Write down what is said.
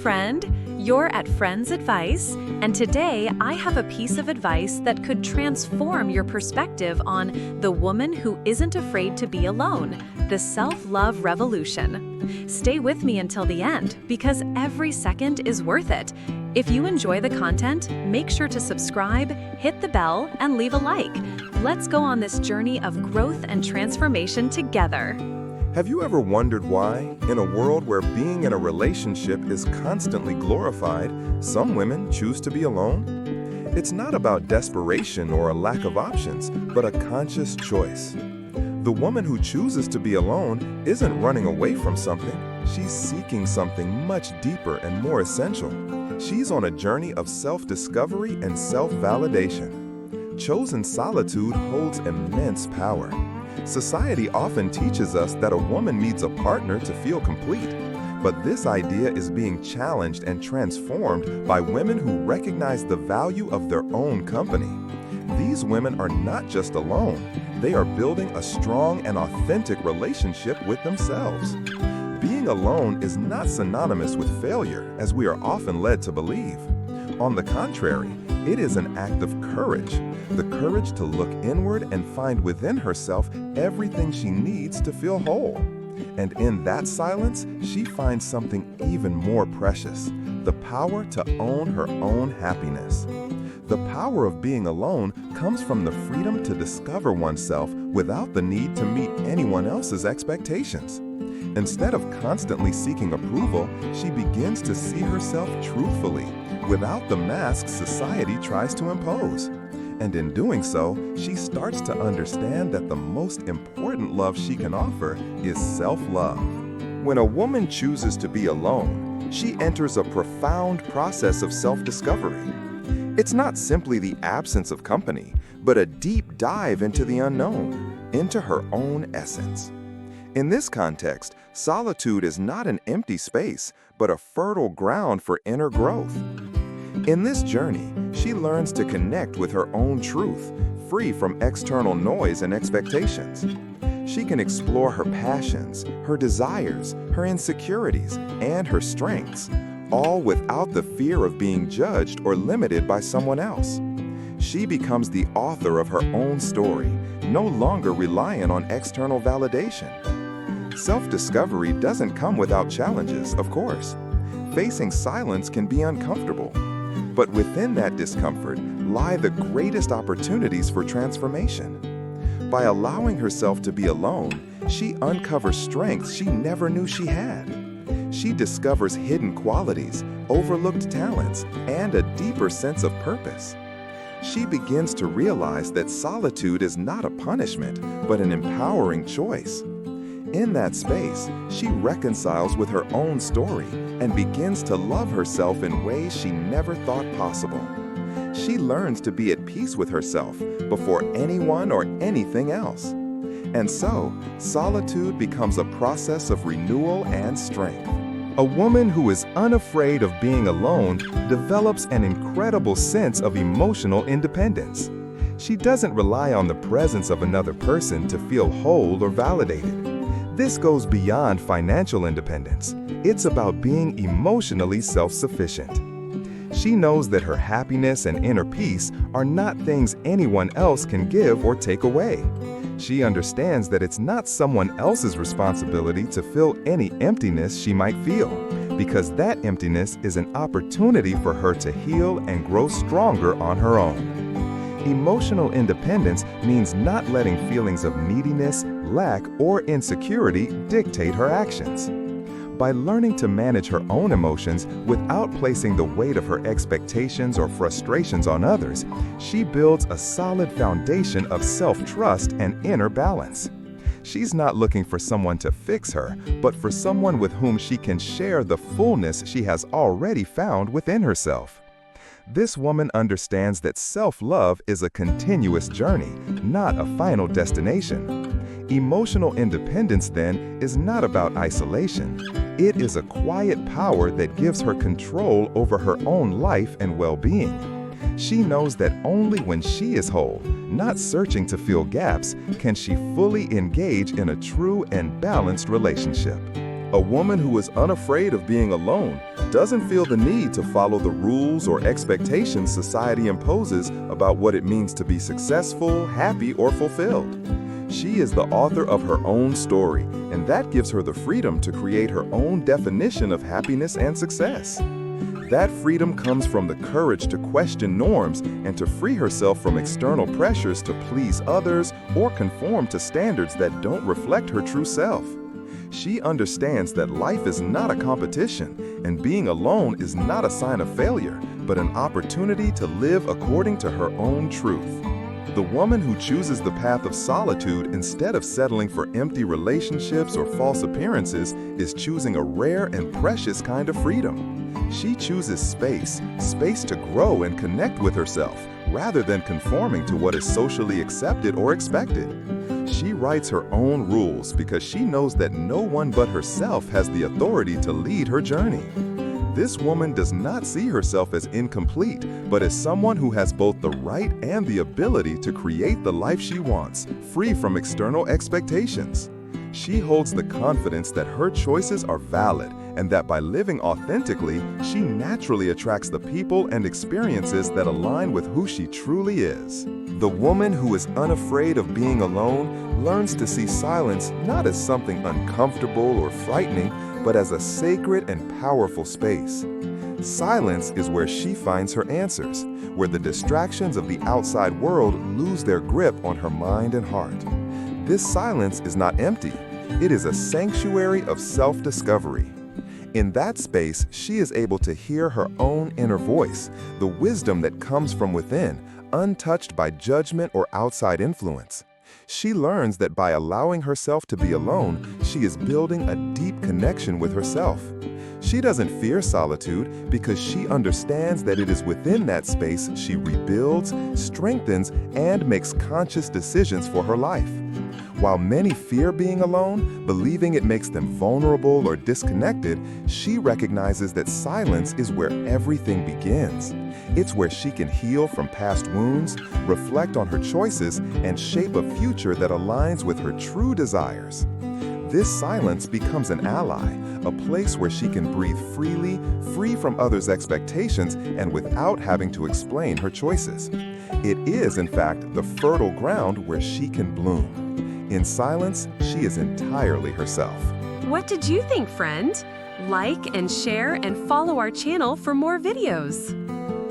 friend. You're at Friend's Advice, and today I have a piece of advice that could transform your perspective on the woman who isn't afraid to be alone, the self-love revolution. Stay with me until the end, because every second is worth it. If you enjoy the content, make sure to subscribe, hit the bell, and leave a like. Let's go on this journey of growth and transformation together. Have you ever wondered why, in a world where being in a relationship is constantly glorified, some women choose to be alone? It's not about desperation or a lack of options, but a conscious choice. The woman who chooses to be alone isn't running away from something. She's seeking something much deeper and more essential. She's on a journey of self-discovery and self-validation. Chosen solitude holds immense power. Society often teaches us that a woman needs a partner to feel complete, but this idea is being challenged and transformed by women who recognize the value of their own company. These women are not just alone, they are building a strong and authentic relationship with themselves. Being alone is not synonymous with failure, as we are often led to believe. On the contrary, it is an act of courage, the courage to look inward and find within herself everything she needs to feel whole. And in that silence, she finds something even more precious, the power to own her own happiness. The power of being alone comes from the freedom to discover oneself without the need to meet anyone else's expectations. Instead of constantly seeking approval, she begins to see herself truthfully, without the masks society tries to impose. And in doing so, she starts to understand that the most important love she can offer is self-love. When a woman chooses to be alone, she enters a profound process of self-discovery. It's not simply the absence of company, but a deep dive into the unknown, into her own essence. In this context, solitude is not an empty space, but a fertile ground for inner growth. In this journey, she learns to connect with her own truth, free from external noise and expectations. She can explore her passions, her desires, her insecurities, and her strengths, all without the fear of being judged or limited by someone else. She becomes the author of her own story, no longer reliant on external validation. Self-discovery doesn't come without challenges, of course. Facing silence can be uncomfortable. But within that discomfort lie the greatest opportunities for transformation. By allowing herself to be alone, she uncovers strengths she never knew she had. She discovers hidden qualities, overlooked talents, and a deeper sense of purpose. She begins to realize that solitude is not a punishment, but an empowering choice. In that space, she reconciles with her own story and begins to love herself in ways she never thought possible. She learns to be at peace with herself before anyone or anything else. And so, solitude becomes a process of renewal and strength. A woman who is unafraid of being alone develops an incredible sense of emotional independence. She doesn't rely on the presence of another person to feel whole or validated. This goes beyond financial independence. It's about being emotionally self-sufficient. She knows that her happiness and inner peace are not things anyone else can give or take away. She understands that it's not someone else's responsibility to fill any emptiness she might feel, because that emptiness is an opportunity for her to heal and grow stronger on her own. Emotional independence means not letting feelings of neediness, lack, or insecurity dictate her actions. By learning to manage her own emotions without placing the weight of her expectations or frustrations on others, she builds a solid foundation of self-trust and inner balance. She's not looking for someone to fix her, but for someone with whom she can share the fullness she has already found within herself. This woman understands that self-love is a continuous journey, not a final destination. Emotional independence, then, is not about isolation. It is a quiet power that gives her control over her own life and well-being. She knows that only when she is whole, not searching to fill gaps, can she fully engage in a true and balanced relationship. A woman who is unafraid of being alone doesn't feel the need to follow the rules or expectations society imposes about what it means to be successful, happy, or fulfilled. She is the author of her own story, and that gives her the freedom to create her own definition of happiness and success. That freedom comes from the courage to question norms and to free herself from external pressures to please others or conform to standards that don't reflect her true self. She understands that life is not a competition, and being alone is not a sign of failure, but an opportunity to live according to her own truth. The woman who chooses the path of solitude instead of settling for empty relationships or false appearances is choosing a rare and precious kind of freedom. She chooses space to grow and connect with herself, rather than conforming to what is socially accepted or expected. She writes her own rules because she knows that no one but herself has the authority to lead her journey. This woman does not see herself as incomplete, but as someone who has both the right and the ability to create the life she wants, free from external expectations. She holds the confidence that her choices are valid and that by living authentically, she naturally attracts the people and experiences that align with who she truly is. The woman who is unafraid of being alone learns to see silence not as something uncomfortable or frightening, but as a sacred and powerful space. Silence is where she finds her answers, where the distractions of the outside world lose their grip on her mind and heart. This silence is not empty. It is a sanctuary of self-discovery. In that space, she is able to hear her own inner voice, the wisdom that comes from within, untouched by judgment or outside influence. She learns that by allowing herself to be alone, she is building a deep connection with herself. She doesn't fear solitude because she understands that it is within that space she rebuilds, strengthens, and makes conscious decisions for her life. While many fear being alone, believing it makes them vulnerable or disconnected, she recognizes that silence is where everything begins. It's where she can heal from past wounds, reflect on her choices, and shape a future that aligns with her true desires. This silence becomes an ally, a place where she can breathe freely, free from others' expectations, and without having to explain her choices. It is, in fact, the fertile ground where she can bloom. In silence, she is entirely herself. What did you think, friend? Like and share and follow our channel for more videos.